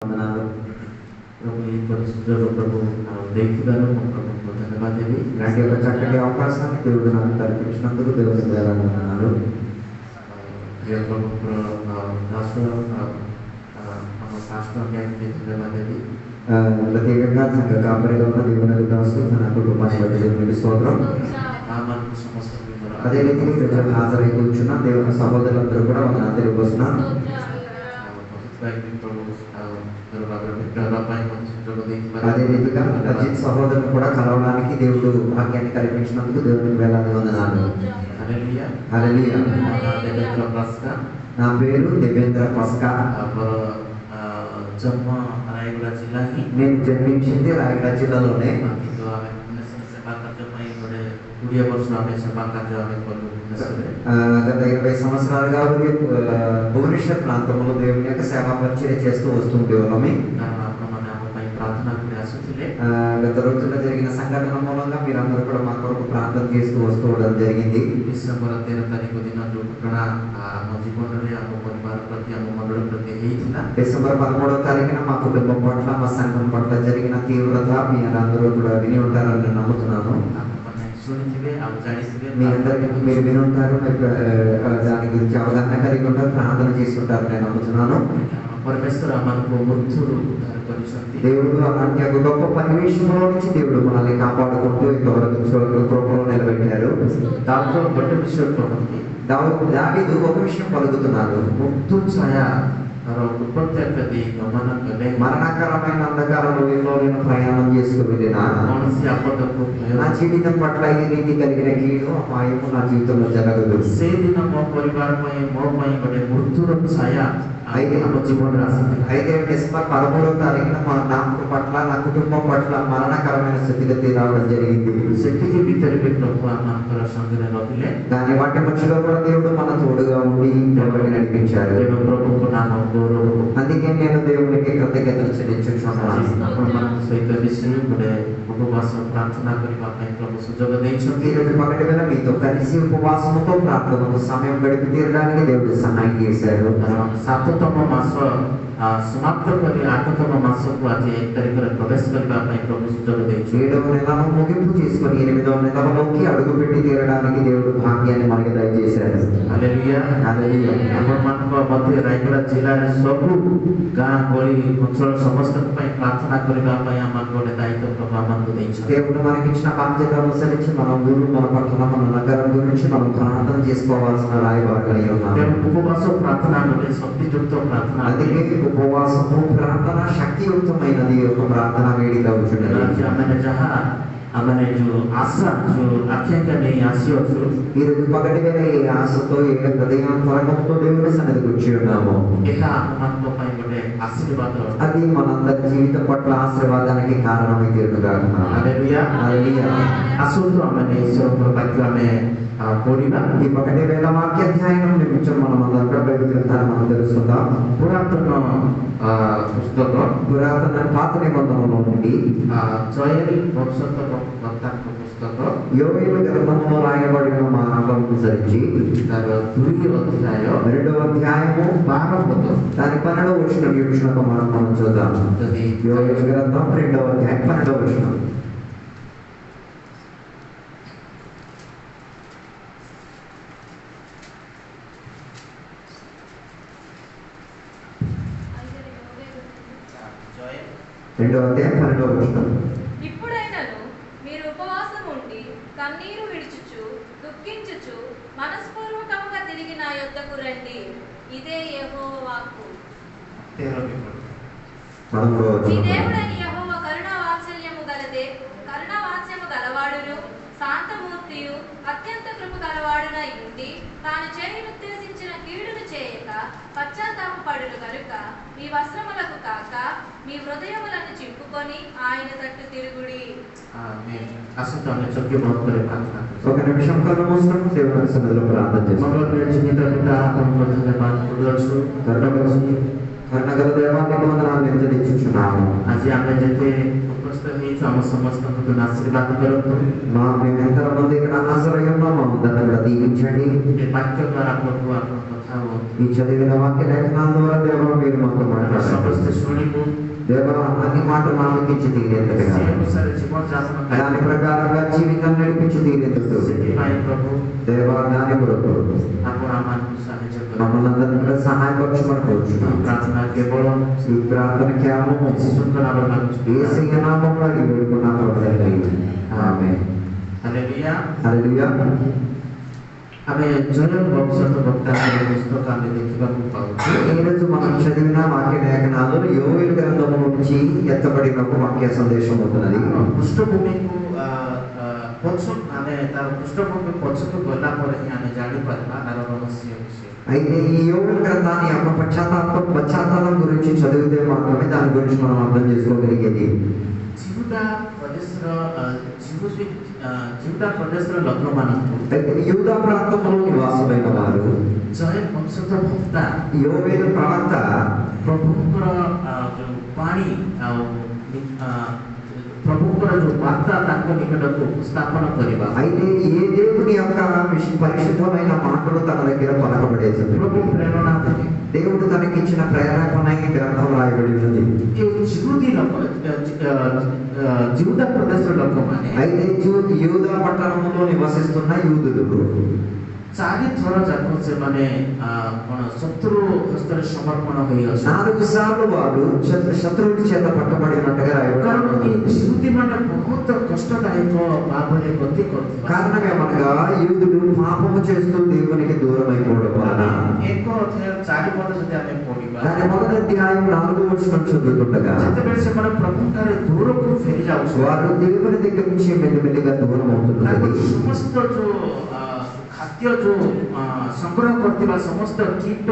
వందనాలు ప్రభు ఈ పరిస్థితుల్లో ప్రభు దేవుగాను ప్రభుత్వ ధన్యవాదాలు ఇలాంటి ఒక చక్కటి అవకాశాన్ని దేవుడు నాకు కల్పించినందుకు దేవుని వందనాలు ప్రత్యేకంగా సంఘ కాపరిగా ఉన్న దేవుని దాసు తన కుటుంబాన్ని బట్టి దేవునికి స్తోత్రం. అదే రీతికి ప్రజలకు హాజరై కూర్చున్న దేవుని సహోదరులందరూ కూడా వందనాలు తెలియజేస్తున్నాను. అదే రీతిగా అజిత్ సహోదరుని కూడా కలవడానికి దేవుడు భాగ్యాన్ని కల్పించినందుకు దేవునికి వేలాది వందనాలు. హల్లెలూయా. నా పేరు దేవేంద్ర పస్కా. నేను జన్మించింది రాయగడ జిల్లాలోనే. గత 20 సంవత్సరాలుగా భువనేశ్వర్ ప్రాంతంలో దేవుని యొక్క సేవా పరిచర్య చేస్తూ వస్తుండేవాళ్ళమి. గత రోజుల్లో జరిగిన సంఘటన మూలంగా మీరందరూ కూడా మా కొరకు ప్రార్థన చేస్తూ వస్తూ ఉండడం జరిగింది. డిసెంబర్ 13 तारिख दिन दुर्घटना ଆମ ଜୀବନରେ ଆମ ପରିବାର ପ୍ରତି ଆମ ମଣ୍ଡଳ ପ୍ରତି ହେଇଥିଲା. డిసెంబర్ 13వ తారీఖున మా కుటుంబం పట్ల మా సంఘం పట్ల జరిగిన తీవ్రత మీరందరూ కూడా విని ఉంటారని నేను నమ్ముతున్నాను. మీరు విని ఉంటారు, దాని గురించి అవగాహన కలిగి ఉంటారు, ప్రార్థన చేసి ఉంటారు నేను నమ్ముతున్నాను. దేవుడు అలాంటి ఒక గొప్ప పరివేషంలో నుంచి దేవుడు మనల్ని కాపాడుకుంటూ ఇంతవరకు కృపలో నిలబెట్టారు. దాంట్లో బట్టి విషయం దావీదు ఒక విషయం పలుకుతున్నారు. మరణకరమైన అంధకారంలో నేను ప్రయాణం చేసుకు వెళ్ళినా నా జీవితం పట్ల ఈ రీతి కలిగిన కీడు అపాయము నా జీవితంలో జరగదు. అయితే డిసెంబర్ 13వ తారీఖున నా పట్ల నా కుటుంబం పట్ల మరణకరమైన స్థితిగతి రావడం జరిగింది. దాని వాటి మధ్యలో కూడా దేవుడు మన తోడుగా ఉండి నడిపించారు. అందుకే నేను దేవునికి కృతజ్ఞతలు చెల్లించుచున్నాను. పగటి వేళ మీతో కలిసి ఉపవాసముతో ప్రార్థనకు సమయం గడిపి తీరడానికి దేవుడు సహాయం చేశారు. 7వ ମାସ ସମାପ୍ତ କରି 8వ ମାସକୁ ଆଜି 1 ତାରିଖରେ ପ୍ରବେଶ କରିବା ପାଇଁ ପ୍ରଭୁ ସୁଯୋଗ ଦେଇଛୁ. 7వ నెలను ముగింపు చేసుకొని 8వ నెలలోకి అడుగుపెట్టి తీరడానికి దేవుడు భాగ్యాన్ని మనకి దయచేశారు. హల్లెలూయా. హల్లెలూయా. ଆପଣମାନଙ୍କ ମଧ୍ୟରେ ରାୟଗଡ଼ା ଜିଲ୍ଲାରେ ସବୁ ଗାଁ ଗଳି ଅଞ୍ଚଳ ସମସ୍ତଙ୍କ ପାଇଁ ପ୍ରାର୍ଥନା କରିବା ପାଇଁ ଆମକୁ ଗୋଟେ ଦାୟିତ୍ୱ ପ୍ରଭୁ ଆମକୁ ଦେଇଛନ୍ତି. దేవుడు మనకి ఇచ్చిన బాధ్యత అనుసరించి మన ఊరు మన పట్టణ మన నగరం గురించి మనం ప్రార్థన చేసుకోవాల్సిన రాయబారులై ఉన్నాం. ఉపవాస ప్రార్థన అంటే శక్తియుక్త ప్రార్థన. అందుకే ఉపవాసము ప్రార్థన శక్తియుక్తమైనది ఒక ప్రార్థన వేదిక అవుతున్నది. आमने जो आशा जो आख्यान नहीं आशा जो ये पगड़ी में ये आशा तो ये हृदयां फरक तो దేవుని సన్నిధికి వచ్చి ఉన్నాము. ఇక మనతో పై ఉండే ఆశీర్వాదాలు అది మనందరి జీవిత పట్ల ఆశీర్వాదానికి కారణమై తీరుగాక. హల్లెలూయా. హల్లెలూయా. అసలు ఆమెనే ఈశ్వర వాక్యమే కోడిన ఈ పగటి వేళ వాక్య అధ్యాయం నిమిత్తం మనం అందరం బైబిల్ గ్రంథాన్ని మనం తెలుసుకుందాం. పురాతన పాత నిబంధనలో నుండి జోయల్ భవిష్యత్తు పుస్తక యోవేలు గ్రంథంలో రాయబడిన మాటలను అనుసరించి 2వ అధ్యాయము 12 దాని 12వ వచనం మనం చూద్దాం. యోవేలు గ్రంథం 2వ అధ్యాయం 12వ వచనం. ఇప్పుడైనను మీరు ఉపవాసం ఉండి కన్నీరు విడుచుచు దుఃఖించుచు మనస్పూర్వకముగా తిరిగి నా యొద్దకు రండి. ఇదే యెహోవా వాక్కు. మీ దేవుడైన యెహోవా కరుణావాత్సల్యము గలవాడును శాంతమూర్తియు అత్యంత కృప గలవాడునై ఉండి తాను చేయనుద్దేశించిన కీడును చేయక పశ్చాత్తాపపడును కనుక మీ వస్త్రములకు కాక మీ హృదయములను చింపుకొని ఆయన తట్టు తిరుగుడి. ఒక నిమిషం కళ్ళు మూసుకొని దేవుని సన్నిధిలో ప్రార్థన చేస్తాం. కరుణగల దేవాన్ని వందనాలు చెల్లించుచున్నాము. ଆଜି ଆମେ ଯେତେ ଉପସ୍ଥିତ ହେଇଛୁ ଆମ ସମସ୍ତଙ୍କୁ ଆଶୀର୍ବାଦ କରନ୍ତୁ. మేము ఎంతమంది ఇక్కడ హాజరై ఉన్నామో అందరిని కూడా దీవించండి. ఈ వాక్యం ద్వారా ప్రభు ఈ చదివిన వాక్య లేఖనాల ద్వారా దేవా మీరు మాతో మాట్లాడారు. ସମସ୍ତେ ଶୁଣିବୁ దేవా అన్ని మాటలు ఆలకించి తీరేందుగా ସେ ଅନୁସାରେ ଜୀବନଯାପନ దాని ప్రకారంగా జీవితాన్ని నడిపించి తీరేందుకు ସେଥିପାଇଁ ପ୍ରଭୁ దేవా దాని కొరకు ଆପଣ ଆମମାନଙ୍କୁ ସାହାଯ୍ୟ କରନ୍ତୁ। మమ్మల్ని అందరినీ కూడా సహాయపరచమనుకోవచ్చు. ପ୍ରାର୍ଥନା କେବଳ ఈ ప్రార్థన కేవలం ଯୀଶୁଙ୍କ ନାମରେ ମାଗୁଛୁ। యేసయ్య నామములో అడిగి వేడుకున్నాము తండ్రి. ఆమేన్. ହାଲେଲୁୟା। హల్లెలూయా. ଆମେ ଜୟଲ ଭବିଷ୍ୟତ ବକ୍ତାଙ୍କର ପୁସ୍ତକ ଆମେ ଦେଖିବାକୁ ପାଉଛୁ। ఈ రోజు మనం చదివిన వాక్య లేఖనాల్లో యోవేలు గ్రంథము నుంచి ఎత్తబడిన ఒక వాక్య సందేశం అవుతున్నది. ପୃଷ୍ଠଭୂମିକୁ ପଛ ଆମେ ତାର ପୃଷ୍ଠଭୂମି ପଛକୁ ଗଲା ପରେ ହିଁ ଆମେ ଜାଣିପାରିବା ତାର ରହସ୍ୟ ବିଷୟ। అయితే ఈ యోవేలు గ్రంథాన్ని యొక్క పశ్చాత్తాపం గురించి చదివితే మాత్రమే దాని గురించి మనం అర్థం చేసుకోగలిగేది. ଜିହୁଦା ପ୍ରଦେଶର ଲୋକମାନଙ୍କୁ అయితే యూదా ప్రాంతంలో నివాసమైన వారు ଜୟଲ ବଂଶତ ଭକ୍ତା యోవేలు ప్రవక్త ପ୍ରଭୁଙ୍କର ଯୋଉ ବାଣୀ ଆଉ ପ୍ରଭୁଙ୍କର ଯୋଉ ବାର୍ତ୍ତା ତାଙ୍କ ନିକଟକୁ ଉପସ୍ଥାପନ କରିବା। అయితే ఏ దేవుని యొక్క పరిశుద్ధమైన మాటలు తన దగ్గర పలకబడేది. ପ୍ରଭୁ ପ୍ରେରଣା ଦେଲେ। దేవుడు తనకిచ్చిన ప్రేరణ ఈ గ్రంథం రాయబడి ఉన్నది. ଜିହୁଦା ପ୍ରଦେଶର ଲୋକମାନେ అయితే యూదా పట్టణంలో నివసిస్తున్న యూదులు 4 ଥର ଯାକ ସେମାନେ କଣ ଶତ୍ରୁ ହସ୍ତରେ ସମର୍ପଣ ହୋଇ ଅଛନ୍ତି। 4 సార్లు వారు శత్రువుల చేత పట్టబడినట్టుగా రాయబడి କାରଣ ఉన్నది. ఈ ଜିହୁଦୀମାନେ ବହୁତ କଷ୍ଟଦାୟକ ଭାବରେ ଗତି କରୁଥିବା కారణం ఏమనగా యూదులు పాపము చేస్తూ దేవునికి దూరం అయిపోవడం వలన 1 ଅଧ୍ୟାୟ 4 ପଦ ଯଦି ଆମେ ପଢିବା దాని మొదటి అధ్యాయం 4వ వచనం చదువుతుండగా ଯେତେବେଳେ ସେମାନେ ପ୍ରଭୁଙ୍କର ଦୂରକୁ ଫେରି ଯାଉଛନ୍ତି వారు దేవుని దగ్గర నుంచి మెల్లిమెల్లిగా దూరం అవుతున్నారు. ସମସ୍ତ ଯୋଉ ଖାଦ୍ୟ ଯୋଉ ସଂଗ୍ରହ କରିଥିବା ସମସ୍ତ କୀଟ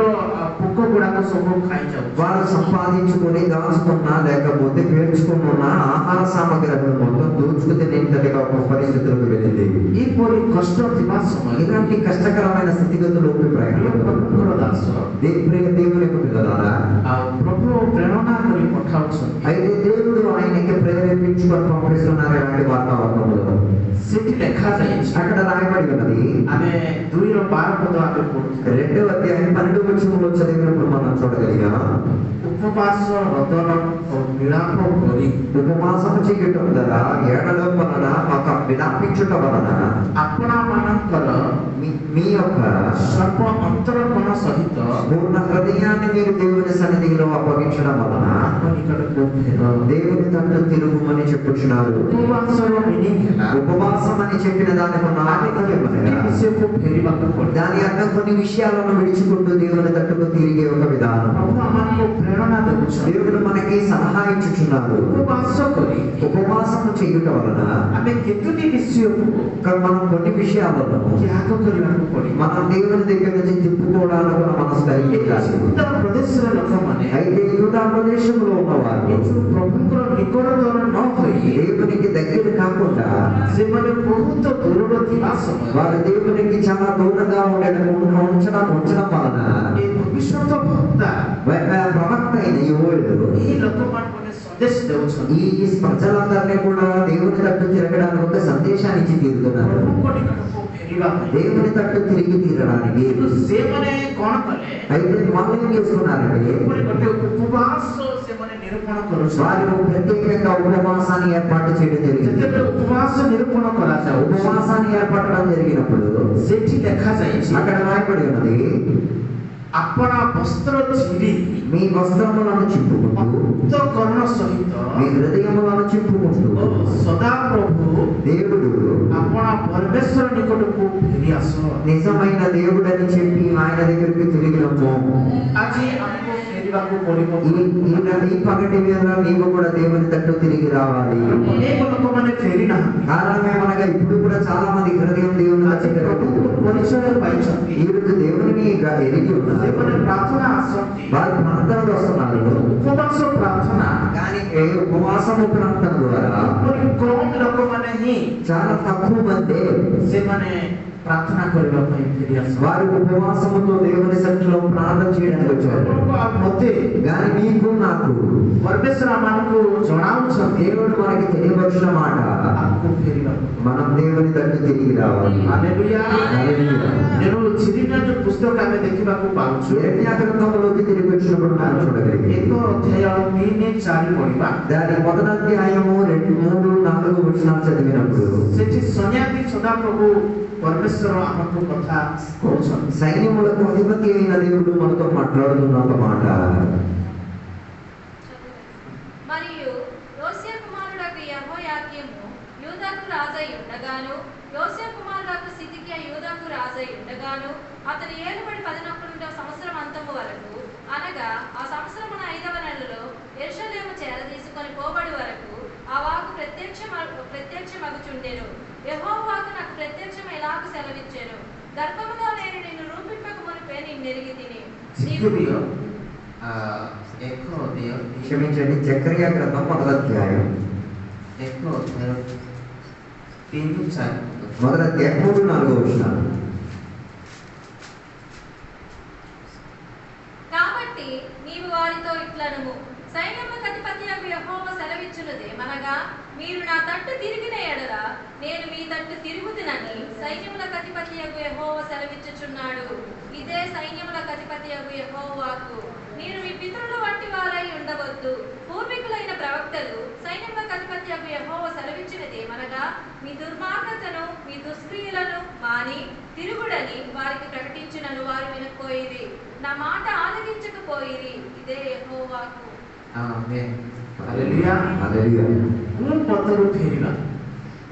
ପୋକ ଗୁଡାକ ସବୁ ଖାଇଯାଉଛି। వారు సంపాదించుకొని దాచుకున్న లేకపోతే పేర్చుకున్న ఆహార సామగ్రిలను మొత్తం దోచుకుని నిందటిగా ఒక పరిస్థితులకు వెళ్ళింది. ଏପରି କଷ୍ଟ ଥିବା ସମୟରେ ఇలాంటి కష్టకరమైన స్థితిగతులకు ପ୍ରଭୁଙ୍କର ଦାସ దేవుని ద్వారా ପ୍ରଭు ପ୍ରେରଣା କରି ପଠାଉଛନ୍ତି। అయితే దేవుడు ఆయనకి ప్రేరేపించుకొని పంపిస్తున్నారు. ఇలాంటి వాతావరణంలో ସେଠି ଲେଖାଯାଇଛି అక్కడ రాయబడి ఉన్నది. ଆମେ 2:12 ପଦ ଆମେ ପଢୁଛୁ। 2వ అధ్యాయం 12వ వచనంలో చదివినప్పుడు మనం చూడగలిగాం. ଉପବାସ ରୋଦନ ଓ ବିଳାପ କରି ఉపవాసము చేయటం ద్వారా ఏడడం వలన ఒక విలాపించుట వలన ଆପଣମାନଙ୍କର మీ యొక్క ସର୍ବ ଅନ୍ତରକଣ ସହିତ పూర్ణ హృదయాన్ని మీరు దేవుని సన్నిధిలో అప్పగించడం వలన ତାଙ୍କ ନିକଟକୁ ଫେର। దేవుని తట్టు తిరుగుమని చెప్పుచున్నారు. ଉପବାସର ମିନିଂ ହେଲା ఉపవాసం అని చెప్పిన దానికి ఉన్న అర్థం ఏమనగా ବିଷୟକୁ ଫେରିବାକୁ ପଡେ। దాని అర్థం కొన్ని విషయాలను విడిచికుంటూ దేవుని తట్టుకు తిరిగే ఒక విధానం. ପ୍ରଭୁ ଆମମାନଙ୍କୁ ପ୍ରେରଣା ଦେଉଛନ୍ତି। దేవుడు మనకి సలహా ఇచ్చుచున్నారు. ଉପବାସ କରି ఉపవాసం చేయుట వలన ଆମେ କେତୋଟି ବିଷୟକୁ మనం కొన్ని విషయాలను ତ୍ୟାଗ କରିବାକୁ ପଡିବ। మనం దేవుని దగ్గర నుంచి తిప్పుకోవడానికి మన మనసు కలిగించాలి. ଉତ୍ତର ପ୍ରଦେଶର ଲୋକମାନେ అయితే యూదా ప్రదేశంలో ఉన్నవారు ଏ ଯୋଉ ପ୍ରଭୁଙ୍କର ନିକଟତର ନ ହୋଇ దేవునికి దగ్గర కాకుండా ସେମାନେ ବହୁତ ଦୂରରେ ଥିବା ସମୟରେ వారు దేవునికి చాలా దూరంగా ఉంచడం వలన ଏ ଭବିଷ୍ୟତ ଭକ୍ତା ప్రవక్త అయిన యోవేలు ଏହି ଲୋକମାନଙ୍କୁ ସନ୍ଦେଶ ଦେଉଛନ୍ତି। ఈ ప్రజలందరినీ కూడా దేవుని తట్టు తిరగడానికి ఒక సందేశాన్ని ఇచ్చి తీరుతున్నారు. ପ୍ରଭୁଙ୍କ ନିକଟକୁ ଫେରିବା ପାଇଁ। దేవుని తట్టు తిరిగి తీరడానికి କିନ୍ତୁ ସେମାନେ କଣ କଲେ? అయితే వాళ్ళు ఏం చేస్తున్నారంటే ଏପରି ଗୋଟେ ଉପବାସ ସେମାନେ ନିରୂପଣ କରୁଛନ୍ତି। వారు ప్రత్యేకంగా ఉపవాసాన్ని ఏర్పాటు చేయడం జరిగింది. ଯେତେବେଳେ ଉପବାସ ନିରୂପଣ କରାଯାଉ ఉపవాసాన్ని ఏర్పడడం జరిగినప్పుడు ସେଠି ଦେଖାଯାଇଛି అక్కడ రాయబడి ఉన్నది, ଆପଣା ବସ୍ତ୍ର ଚିରି మీ వస్త్రములను చింపుకుంటూ ଅନ୍ତଃକରଣ ସହିତ మీ హృదయములను చింపుకుంటూ ସଦାପ୍ରଭୁ దేవుడు ଆପଣା ପରମେଶ୍ୱର ନିକଟକୁ ଫେରି ଆସ। నిజమైన దేవుడని చెప్పి ఆయన దగ్గరికి తిరిగి రమ్ము. ଆଜି ଆମକୁ ଫେରିବାକୁ ପଡିବ। ఈ పగటి వేళ నీవు కూడా దేవుని తట్టు తిరిగి రావాలి. ଅନେକ ଲୋକମାନେ ଫେରି ନାହାନ୍ତି। కారణం ఏమనగా ఇప్పుడు కూడా చాలా మంది హృదయం దేవుని ଆଜି ପ୍ରଭୁଙ୍କ ପରିଚୟ ପାଇଛନ୍ତି। ఈరోజు దేవుని ఎరిగి ఉన్నారు. ସେମାନେ ପ୍ରାର୍ଥନା ଆସନ୍ତି। వారు ప్రార్థనలు వస్తున్నారు. ଉପବାସ ପ୍ରାର୍ଥନା కానీ ఉపవాసము ప్రార్థన ద్వారా ଏପରି କମ୍ ଲୋକମାନେ ହିଁ చాలా తక్కువ మంది ସେମାନେ प्रार्थना करबा पई फेरी आस వారు ఉపవాసముతో దేవుని సన్నిధిలో ప్రార్థన చేయడానికి వచ్చారు. मते కానీ మీకు నాకు परमेश्वर आमानकु जणाउछ దేవుడు మనకి తెలియవలసిన మాట, आपको फेरीबा మనం దేవుని దగ్గర తిరిగి రావాలి. Hallelujah hallelujah. నేను చిరిమియా जो पुस्तक आमे देखिबाकू पाउछु యెర్మయా గ్రంథంలోకి తిరిగి వచ్చినప్పుడు మనం చూడగలిగే एक अध्याय 3-4 पढिबा దాని మొదటి అధ్యాయము 2-3-4 వచనాలు చదివినప్పుడు सेठी सन्यासी सदा प्रभु परमेश्वर आमको कथा कहउछन సైన్యములకు అధిపతి అయిన దేవుడు మనతో మాట్లాడుతున్న ఒక మాట. మరియు యోసియా కుమారుడకు యెహోయాకీము యూదాకు రాజై ఉండగాను, యోసియా కుమారుడకు సిద్కియా యూదాకు రాజై ఉండగాను, అతని ఏలుబడి 11వ సంవత్సరం అంతము వరకు, అనగా ఆ సంవత్సరమున 5వ నెలలో యెరూషలేము చేరదీసుకొని పోబడి వరకు ఆ వాక్కు ప్రత్యక్షమగుచుండెను. యెహోవా వాక్కు నాకు ప్రత్యక్షం ఎలాగూ సెలవిచ్చెను, గర్భములో నేను నిన్ను రూపింపక మునిపే నిన్నెరిగితిని. క్షమించండి, జకర్యా గ్రంథం మొదటి అధ్యాయం 3-4 వచనాలు. కాబట్టి నీవు వారితో ఇట్లనుము, సైన్యములకు అధిపతియగు యెహోవా సెలవిచ్చున్నదేమనగా, మీరు నా తట్టు తిరిగిన ఎడల నేను మీ తట్టు తిరుగుదునని సైన్యములకు అధిపతియగు యెహోవా సెలవిచ్చుచున్నాడు. ఇదే సైన్యములకు అధిపతియగు యెహోవా వాక్కు. మీరు మీ పితరుల వంటి వారై ఉండవద్దు. పూర్వీకులైన ప్రవక్తలు సైన్యములకు అధిపతియగు యెహోవా సెలవిచ్చినదేమనగా, మీ దుర్మార్గతను మీ దుష్క్రియలను మాని తిరుగుడని వారికి ప్రకటించినను వారు వినకపోయిరి. నా మాట ఆలకించకపోయిరి. ఇదే యెహోవా వాక్కు. ఆమేన్. హల్లెలూయా హల్లెలూయా. कोन पत्तरु फेरिला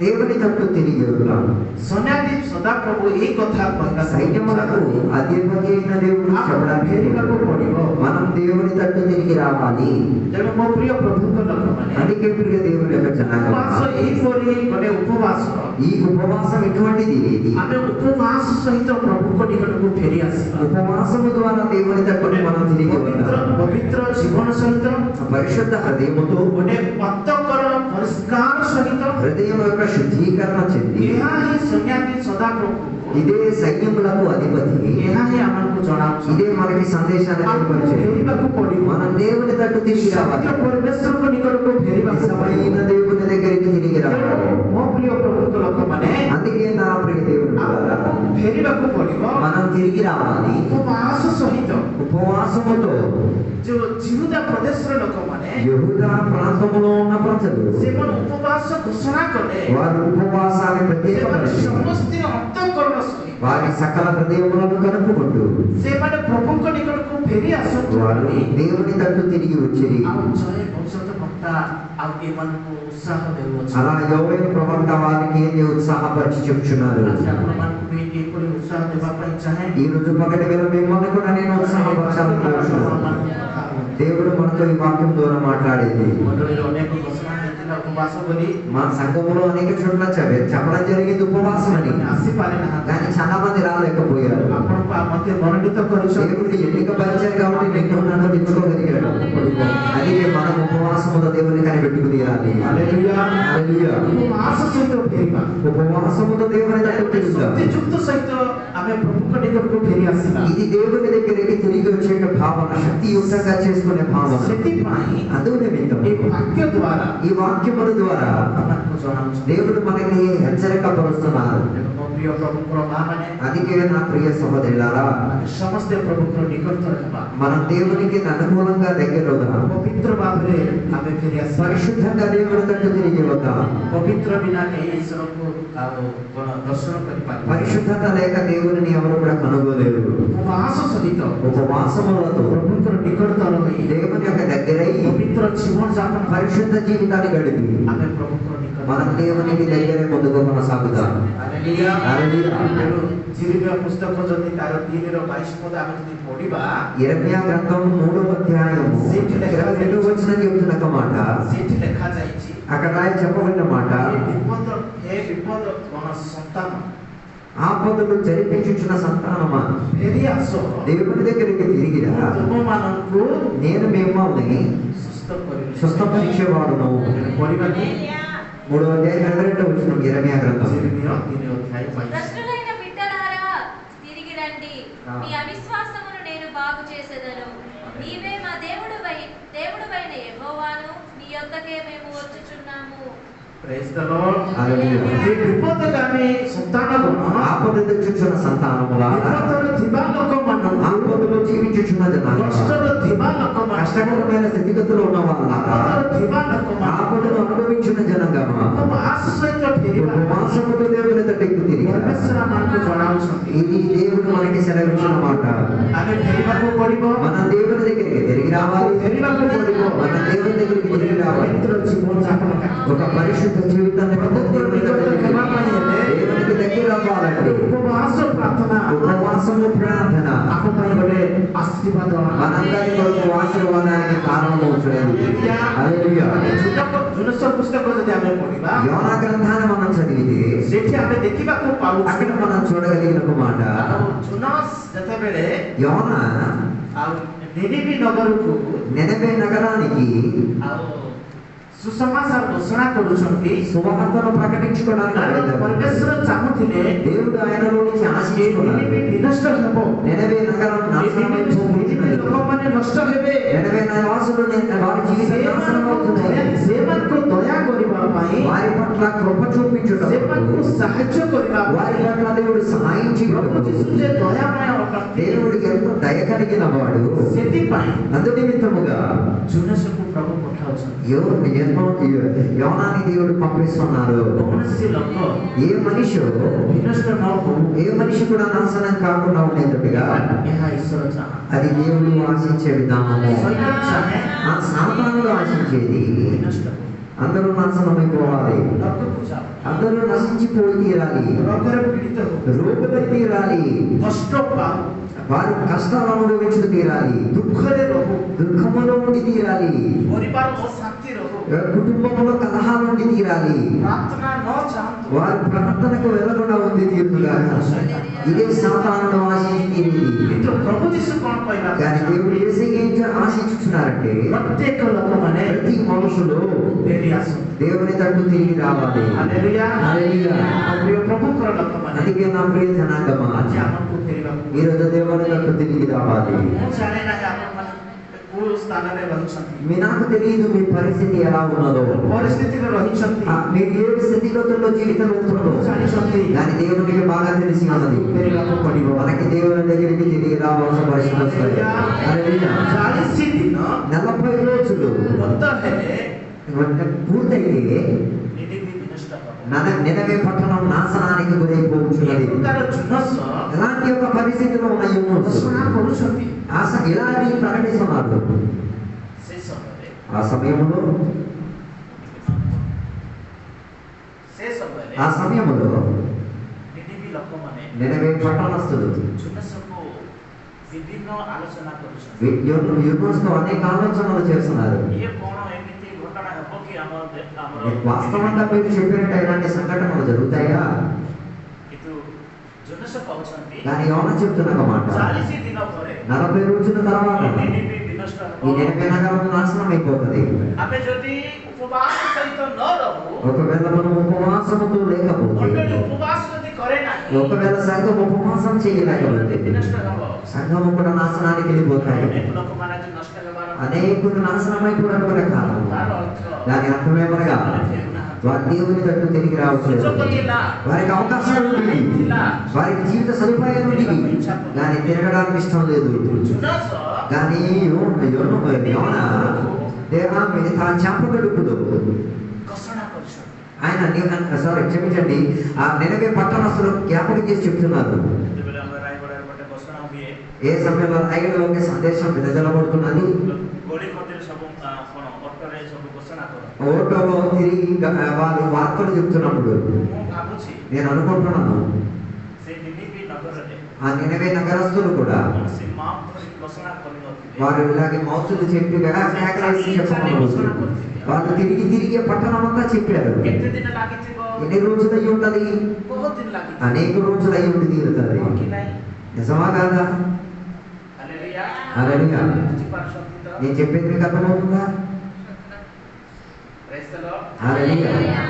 దేవుని తట్టు తిరిగి వద్దాము. सन्यासी सदा प्रभु एक कथा कहला సైన్యములకు అధిపతి అయిన దేవుడు చెప్పడానికి फेरिबाको पडिबो మనం దేవుని తట్టు తిరిగి రావాలి. तेणु मो प्रिय प्रभुको लोकमाने అందుకే ప్రియ దేవుని యొక్క జనాంగమా, उपवास एई परि गने उपवास ఈ ఉపవాసం ఎటువంటిది? ఇది आमे उपवास सहित प्रभुको निकटको फेरि आसीबा ఉపవాసము ద్వారా దేవుని తట్టుని మనం తిరిగి पवित्र వద్దాము. पवित्र जीवन सहित పరిశుద్ధ హృదయముతో गने अंतःकरण परिष्कार सहित హృదయం యొక్క శుద్ధీకరణ చెంది ଏହା ही सन्यासी सदा प्रभु ఇదే సైన్యములకు అధిపతి, ଏହା ही आमको जणाउछ ఇదే మనకి సందేశాన్ని తెలియపరిచేది. फेरिबाको पडिबो మనం దేవుని తట్టు తిరిగి రావాలి. सत्य परमेश्वरको निकटको फेरिबाको నిజమైన पडिबो దేవుని దగ్గరికి తిరిగి రావాలి. मो प्रिय प्रभुको लोकमाने అందుకే నా ప్రియ దేవుని ద్వారా फेरिबाको पडिबो మనం తిరిగి రావాలి. उपवास सहित ఉపవాసముతో जो जिहुदा प्रदेशर लोकमाने యెహూదా ప్రాంతములో ఉన్న ప్రజలు सेमन उपवास घोषणा कले వారు ఉపవాసాన్ని सेमन ప్రత్యేకపరిచి समस्त अंतःकरण सहित వారి సకల హృదయములను కలుపుకుంటూ सेमन प्रभुको निकटको फेरि आसुछु వారు దేవుని తట్టు తిరిగి వచ్చిరి. आउ जय भविष्यत वक्ता आउ एमनको उत्साह देउछ అలా యోవేలు ప్రవక్త వారికి ఏంటి ఉత్సాహపరిచి చెప్తున్నారు. आज आपमनको भी एपरि उत्साह देबा पई चाहे ఈ రోజు పగటి వేళ మిమ్మల్ని కూడా నేను ఉత్సాహపరచాలనుకుంటున్నాను. దేవుడు మనతో ఈ వాక్యం ద్వారా మాట్లాడేది. मंडळीలో अनेक घोषणा देतिला उपवास बोली మా సంఘములో అనేక చోట్ల చెప్పడం జరిగింది ఉపవాసం అని, आसी पाले ना కానీ చాలా మంది రాలేకపోయారు. आपनको आ मते मनोनीत करिछ దేవుడు ఎన్నిక పరిచారు కాబట్టి నిన్ను నన్ను తెచ్చుకోగలిగాడు. అది మనం ఉపవాసముతో దేవుని కనిపెట్టుకు తీరాలి. Hallelujah hallelujah. उपवास सहित फेरिबा ఉపవాసముతో దేవుని తట్టు తిరుగుదాం. सत्ययुक्त सहित आमे प्रभुको निकटको फेरि आसीबा ఇది దేవుని దగ్గరికి తిరిగి వచ్చే భావన, శక్తియుక్తంగా చేసుకునే భావన. ସେଥିପାଇଁ అందుకు నిమిత్తం ଏ వాక్య ద్వారా ఈ వాక్యముల ద్వారా ଆମକୁ ଜଣାଉଛି దేవుడు మనకి హెచ్చరిక పరుస్తున్నారు. ମୋ ପ୍ରିୟ ପ୍ରଭୁଙ୍କର ମା ମାନେ అందుకే నా ప్రియ సహోదరులారా, ଆମେ ସମସ୍ତେ ପ୍ରଭୁଙ୍କର ନିକଟତର ହେବା మనం దేవునికి అనుకూలంగా దగ్గర అవుదాం. ପବିତ୍ର ଭାବରେ ଆମେ ଫେରି ଆସିବା పరిశుద్ధంగా దేవుని తట్టు తిరిగి వద్దాం. ପବିତ୍ର ବିନା କେହି ଈଶ୍ୱରଙ୍କୁ ଆଉ ଦର୍ଶନ କରିପାରିବ పరిశుద్ధత లేక దేవుని ఎవరు కూడా కనుగోలేరు. ଉପବାସ ସହିତ ఉపవాసములతో ପ୍ରଭୁଙ୍କର ନିକଟତର ହୋଇ దేవుని యొక్క దగ్గరై ପବିତ୍ର ଜୀବନ ଯାପନ పరిశుద్ధ జీవితాన్ని గడిపి ଆମେ ପ୍ରଭୁଙ୍କର మనం ନିକଟ దేవునికి దగ్గరే ముందుకు కొనసాగుతాం. ହାଲେଲୁୟା హల్లెలూయా. ଜିରିମିୟା ପୁସ୍ତକ ଯଦି ତାର 3:22 ପଦ ଆମେ ଯଦି ପଢିବା యెర్మయా గ్రంథం 3వ అధ్యాయము 22వ వచనం చెప్తున్న ఒక మాట, ସେଠି ଲେଖା ଯାଇଛି అక్కడ చెప్పబడిన మాట, ହେ ବିପଦ କଣ ସନ୍ତାନ ఆపదలు జరిపించుచున్న సంతానమా, ଫେରି ଆସ దేవుని దగ్గరికి తిరిగిరా, ତୁମମାନଙ୍କୁ నేను మిమ్మల్ని ସୁସ୍ଥ କରିବି స్వస్థపరిచేవాడును. ପଢିବାନି 3వ అధ్యాయం 22వ వచనం యెర్మయా గ్రంథం. ଜିରିମିୟା 3:22 భ్రష్టులైన బిడ్డల మీ అవిశ్వాసమును నేను బాగు చేసేదను. నీవే మా దేవుడవైన యెహోవాను, నీ యొద్దకే మేము వచ్చుచున్నాము. Praise the lord. హల్లెలూయా. ఈ విపత్తు గాని సంతానము ఆపదలు తెచ్చుచున్న సంతానములారా, విపత్తులు దివాలకమను ఆపదలో జీవించుచున్న జనాలు, కష్టములు దివాలకమను కష్టకరమైన స్థితిగతుల్లో ఉన్న వాళ్ళారా, దివాలకమను ఆపదను అనుభవించిన జనంగమా, ఉపవాసంతో తిరిగి ఉపవాసముతో దేవుని దగ్గరికి తిరిగి పరమేశ్వర మనకు జଣାଉଛନ୍ତି. ఇది దేవుడు మనకి సెలవిచ్చిన మాట. ଆମେ ଫେରିବାକୁ ପଡିବ, మన దేవుని దగ్గరికి తిరిగి రావాలి. ଫେରିବାକୁ ପଡିବ. మన దేవుని దగ్గరికి తిరిగి రావాలి. పవిత్ర జీవన యాపన ఒక పరిశుద్ధ జీవితాన్ని దేవునికి దగ్గర అవ్వాలండి. ఉపవాస ప్రార్థన, ఉపవాసము ప్రార్థన ଆମ ପାଇଁ ଗୋଟେ ఆశీర్వాଦ. మనందరి కొరకు ఆశీర్వాదానికి కారణమవుతుంది. హల్లెలూయా. ଜୁନସ ପୁସ୍ତକ ଯଦି ଆମେ ପଢିବା, యోనా గ్రంథాన్ని మనం చదివితే ସେଠି ଆମେ ଦେଖିବାକୁ ପାଉ అక్కడ మనం చూడగలిగిన ఒక మాట, ଜୁନସ ଯେତେବେଳେ యోనా ଆଉ ନିନିବି ନଗରକୁ నినవే నగరానికి ଆଉ సుసమాచార ଘୋଷଣା କରୁଛନ୍ତି. సువార్తను ప్రకటించుకోవడానికి କାରଣ వెళ్ళారు. ପରମେଶ୍ୱର ଚାହୁଁଥିଲେ దేవుడు ఆయనలో నుంచి ఆశించుకున్నాడు. ନିନିବି ବିନଷ୍ଟ ହେବ, నినవే నగరం నాశనమైపోతున్నది. ଲୋକମାନେ ନଷ୍ଟ ହେବେ, నినవే నివాసులు వారి జీవితం నాశనమవుతున్నాయి. ସେମାନଙ୍କୁ ଦୟା କରିବା ପାଇଁ, వారి పట్ల కృప చూపించుటకు, ସେମାନଙ୍କୁ ସାହାଯ୍ୟ କରିବା వారి ପାଇଁ పట్ల దేవుడు సహాయం ପ୍ରଭୁ చేయటకు ଯୀଶୁ ଯେ ଦୟାମୟ ଅଟନ୍ତି, దేవుడు ఎంతో దయ కలిగిన వాడు. ସେଥିପାଇଁ అందు నిమిత్తముగా ଜୁନସକୁ ପ୍ରଭୁ ପଠାଉଛନ୍ତି. యోనాని దేవుడు పంపిస్తున్నారు. କୌଣସି ଲୋକ ఏ మనిషి ବିନଷ୍ଟ ନ ହଉ, ఏ మనిషి కూడా నాశనం కాకుండా ఉండేటట్టుగా ଏହା ଈଶ୍ୱର ଚାହାଁ. అది దేవుడు ఆశించే విధానము. ଶୈତାନ ଚାହେଁ ఆ సాతానుడు ఆశించేది ବିନଷ୍ଟ ହଉ, అందరూ నాశనమైపోవాలి, ନରକକୁ ଯାଅ, అందరూ నశించిపోయి తీరాలి, ରୋଗରେ ପୀଡ଼ିତ ହଉ, రోగులై తీరాలి, କଷ୍ଟ ପାଉ, వారి కష్టాలు అనుభవించుకు తీరాలి, ଦୁଃଖରେ ରହୁ, దుఃఖములో ఉండి తీరాలి, ପରିବାର ଅଶାନ୍ତି ରହୁ, కుటుంబంలో కలహాల నుండి తీరాలి, ପ୍ରାର୍ଥନା ନ ଚାହାନ୍ତୁ, వారి ప్రార్థనకు వెళ్ళకుండా ఉంది తీరుగా. ఇదే సాతానుడు ఆశించేది. କିନ୍ତୁ ପ୍ରଭୁ ଯୀଶୁ କ'ଣ କହିଲା? కానీ దేవుడు యేసయ్య ఆశించుచున్నారంటే ପ୍ରତ୍ୟେକ ଲୋକମାନେ ప్రతి మనుషులు ଫେରି ଆସନ୍ତୁ. దేవుని తట్టు తిరిగి రావాలి. Hallelujah, hallelujah. ପ୍ରିୟ ପ୍ରଭୁଙ୍କର ଲୋକମାନେ అందుకే నా ప్రియ జనాంగమా, ଆଜି ଆମକୁ ଫେରିବାକୁ, ఈరోజు దేవుని తట్టు తిరిగి రావాలి. ମୁଁ ଜାଣେ ନାହିଁ ଆପଣମାନେ କୋଉ ସ୍ଥାନରେ ରହିଛନ୍ତି, మీ నాకు తెలియదు మీ పరిస్థితి ఎలా ఉన్నదో, ପରିସ୍ଥିତିରେ ରହିଛନ୍ତି, మీరు ఏ స్థితిగతుల్లో జీవితం వెళ్తున్నదో, ଜାଣିଛନ୍ତି, కానీ దేవునికి బాగా తెలిసి ఉన్నది. ଫେରିବାକୁ ପଡିବ. మనకి దేవుని దగ్గరికి తిరిగి రావాల్సిన పరిస్థితి వస్తుంది. హల్లెలూయా. 40 ଦିନ 40 రోజులు ଗତ ହେଲେ పూర్తయితే ନିନିବି ବିନଷ୍ଟ ହେବ. నినవే పట్టణం నాశనానికి గురైపోతున్నది. ତାର ଜୁନସ ఎలాంటి ఒక పరిస్థితిలో ఉన్న యూనోస్ ଘୋଷଣା କରୁଛନ୍ତି. ఇలాంటి ప్రకటిస్తున్నారు. ସେ ସମୟରେ ఆ సమయంలో ନିନିବି ଲୋକମାନେ నినవే పట్టణస్థులు ଜୁନସକୁ ବିଭିନ୍ନ ଆଲୋଚନା କରୁଛନ୍ତି. యూనోస్తో అనేక ఆలోచనలు చేస్తున్నారు. ଇଏ କ'ଣ ଏମିତି ଘଟଣା ହେବ କି ଆମର వాస్తవంగా మీరు చెప్పినట్టు ఇలాంటి సంఘటనలు జరుగుతాయా? କିନ୍ତୁ ଜୁନସ କହୁଛନ୍ତି కానీ యోనా చెప్తున్న ఒక మాట, 40 ଦିନ ପରେ 40 రోజుల తర్వాత ନିନିବି ବିନଷ୍ଟ ఈ ହେବ. నినవే నగరం నాశనం అయిపోతుంది. ଆମେ ଯଦି ଉପବାସ ସହିତ ନ ରହୁ, ఒకవేళ మనం ఉపవాసముతో లేకపోతే, ମଣ୍ଡଳୀ ଉପବାସ ଯଦି କରେ ନାହିଁ, ఒకవేళ సంఘం ఉపవాసం చేయలేకపోతే ବିନଷ୍ଟ ହେବ. సంఘము కూడా నాశనానికి వెళ్ళిపోతాయి. ଅନେକ ଲୋକମାନେ ଆଜି ନଷ୍ଟ ହେବାର అనేకులు నాశనం అయిపోవడానికి కూడా కారణం. ତାର ଅର୍ଥ దాని అర్థమేమనగా వారి దేవుని తట్టు తిరిగి రావట్లేదు. ସୁଯୋଗ ଥିଲା, వారికి అవకాశాలు ఉండేవి, ଥିଲା, వారికి జీవిత సదుపాయాలు ఉండేవి, కానీ తిరగడానికి ఇష్టం లేదు. ଜୁନସ కానీ యోనా తాను చేప గడుపుదు ଘୋଷଣା କରୁଛନ୍ତି. ఆయన క్షమించండి, ఆ నినవే పట్టణస్థులు జ్ఞాపకం చేసి చెప్తున్నారు. ଯେତେବେଳେ ଆମର ରାୟଗଡ଼ାରେ ଗୋଟେ ଘୋଷଣା ହୁଏ, ఏ సమయంలో ఐగలోకి సందేశం వెదజల్లబడుతున్నది, ଗଳି କନ୍ଦିରେ ସବୁ କ'ଣ ଅଟୋରେ ସବୁ ଘୋଷଣା କର. ఓటోలో తిరిగి వాళ్ళు వార్తలు చెప్తున్నప్పుడు ମୁଁ ଭାବୁଛି నేను అనుకుంటున్నాను, ସେ ନିନିବି ନଗରରେ ఆ నినవే నగరస్తులు కూడా କୌଣସି ମାଉଥ ଧରି ଘୋଷଣା କରିନଥିଲେ. వారు ఇలాగే మౌతులు చెప్పి కేకలేసి చెప్పమన్నారు. వాళ్ళు తిరిగి తిరిగి పట్టణం అంతా చెప్పారు. କେତେ ଦିନ ଲାଗିଥିବ? ఎన్ని రోజులు అయి ఉంటది? ବହୁତ ଦିନ ଲାଗିଥିବ. అనేక రోజులు అయి ఉండి తీరుతుంది. କି ନାହିଁ? నిజమా కాదా? ହାଲେଲୁୟା. హల్లెలూయా. ବୁଝିପାରୁଛନ୍ତି ତ? నేను చెప్పేది మీకు అర్థమవుతుందా? Praise the Lord. హల్లెలూయా.